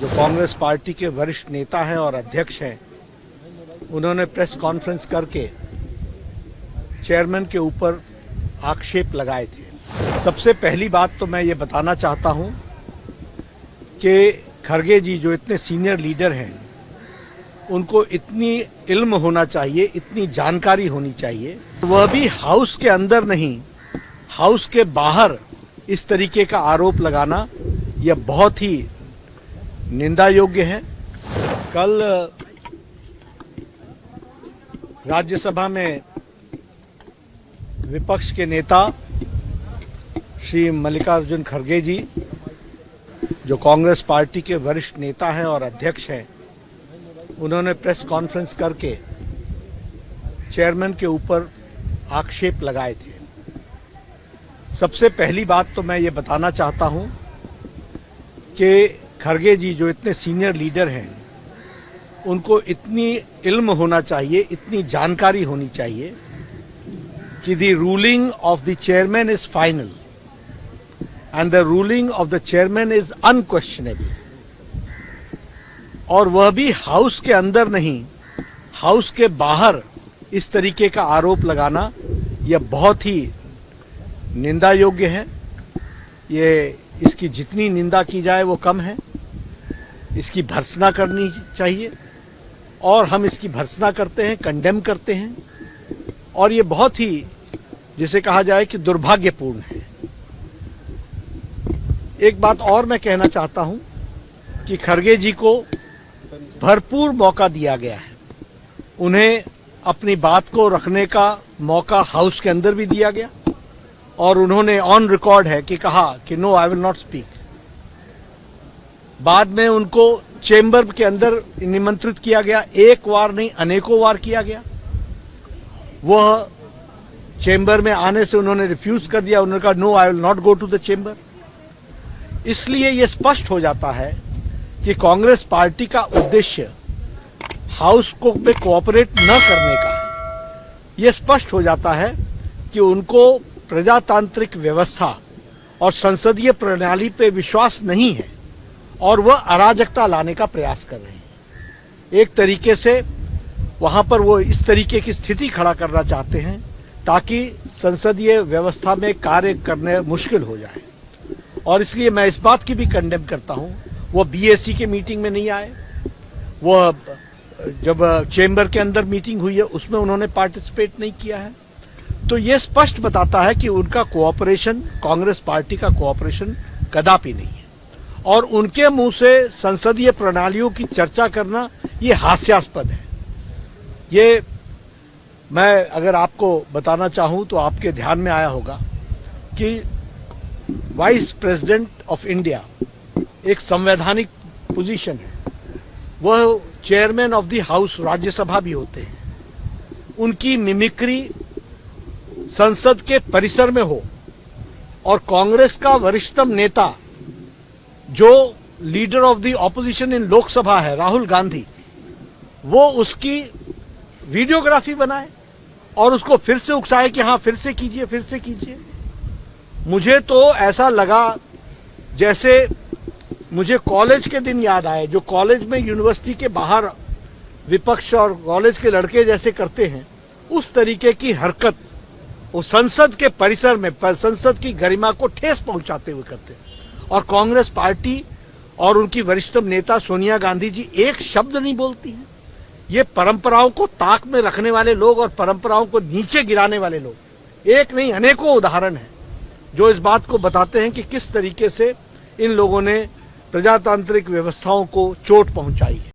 जो कांग्रेस पार्टी के वरिष्ठ नेता हैं और अध्यक्ष हैं, उन्होंने प्रेस कॉन्फ्रेंस करके चेयरमैन के ऊपर आक्षेप लगाए थे। सबसे पहली बात तो मैं ये बताना चाहता हूं कि खरगे जी जो इतने सीनियर लीडर हैं, उनको इतनी इल्म होना चाहिए, इतनी जानकारी होनी चाहिए, वह भी हाउस के अंदर नहीं, हाउस के बाहर इस तरीके का आरोप लगाना यह बहुत ही निंदा योग्य है। कल राज्यसभा में विपक्ष के नेता श्री मल्लिकार्जुन खड़गे जी, जो कांग्रेस पार्टी के वरिष्ठ नेता हैं और अध्यक्ष हैं, उन्होंने प्रेस कॉन्फ्रेंस करके चेयरमैन के ऊपर आक्षेप लगाए थे। सबसे पहली बात तो मैं ये बताना चाहता हूं कि खरगे जी जो इतने सीनियर लीडर हैं, उनको इतनी इल्म होना चाहिए, इतनी जानकारी होनी चाहिए कि the ruling of the chairman is final and the ruling of the chairman is unquestionable. और वह भी हाउस के अंदर नहीं, हाउस के बाहर इस तरीके का आरोप लगाना यह बहुत ही निंदा योग्य है। इसकी जितनी निंदा की जाए वो कम है। इसकी भर्त्सना करनी चाहिए और हम इसकी भर्त्सना करते हैं, कंडेम करते हैं, और ये बहुत ही, जिसे कहा जाए कि दुर्भाग्यपूर्ण है। एक बात और मैं कहना चाहता हूं कि खरगे जी को भरपूर मौका दिया गया है। उन्हें अपनी बात को रखने का मौका हाउस के अंदर भी दिया गया और उन्होंने ऑन रिकॉर्ड है कि कहा कि no, I will not speak. बाद में उनको चेंबर के अंदर निमंत्रित किया गया, एक बार नहीं अनेकों बार किया गया। वह चेंबर में आने से उन्होंने रिफ्यूज कर दिया। उन्होंने कहा no, I will not go to the chamber. इसलिए यह स्पष्ट हो जाता है कि कांग्रेस पार्टी का उद्देश्य हाउस को में कोऑपरेट न करने का है। यह स्पष्ट हो जाता है कि उनको प्रजातांत्रिक व्यवस्था और संसदीय प्रणाली पे विश्वास नहीं है और वह अराजकता लाने का प्रयास कर रहे हैं। एक तरीके से वहां पर वो इस तरीके की स्थिति खड़ा करना चाहते हैं ताकि संसदीय व्यवस्था में कार्य करने मुश्किल हो जाए। और इसलिए मैं इस बात की भी कंडेम करता हूं, वो बीएससी के मीटिंग में नहीं आए। वो जब चेंबर के अंदर मीटिंग हुई है उसमें उन्होंने पार्टिसिपेट नहीं किया है। तो ये स्पष्ट बताता है कि उनका कोऑपरेशन, कांग्रेस पार्टी का कोऑपरेशन कदापि नहीं है। और उनके मुंह से संसदीय प्रणालियों की चर्चा करना ये हास्यास्पद है। ये मैं अगर आपको बताना चाहूं तो आपके ध्यान में आया होगा कि वाइस प्रेसिडेंट ऑफ इंडिया एक संवैधानिक पोजीशन है। वह chairman of the house, Rajya Sabha भी होते हैं। उनकी मिमिक्री संसद के परिसर में हो और कांग्रेस का वरिष्ठतम नेता जो लीडर ऑफ द ऑपोजिशन इन लोकसभा है, राहुल गांधी, वो उसकी वीडियोग्राफी बनाए और उसको फिर से उकसाए कि हाँ फिर से कीजिए, फिर से कीजिए। मुझे तो ऐसा लगा जैसे मुझे कॉलेज के दिन याद आए, जो कॉलेज में यूनिवर्सिटी के बाहर विपक्ष और कॉलेज के लड़के जैसे करते हैं, उस तरीके की हरकत वो संसद के परिसर में संसद की गरिमा को ठेस पहुंचाते हुए करते हैं। और कांग्रेस पार्टी और उनकी वरिष्ठतम नेता सोनिया गांधी जी एक शब्द नहीं बोलती हैं। ये परंपराओं को ताक में रखने वाले लोग और परंपराओं को नीचे गिराने वाले लोग, एक नहीं अनेकों उदाहरण हैं जो इस बात को बताते हैं कि किस तरीके से इन लोगों ने प्रजातांत्रिक व्यवस्थाओं को चोट पहुंचाई है।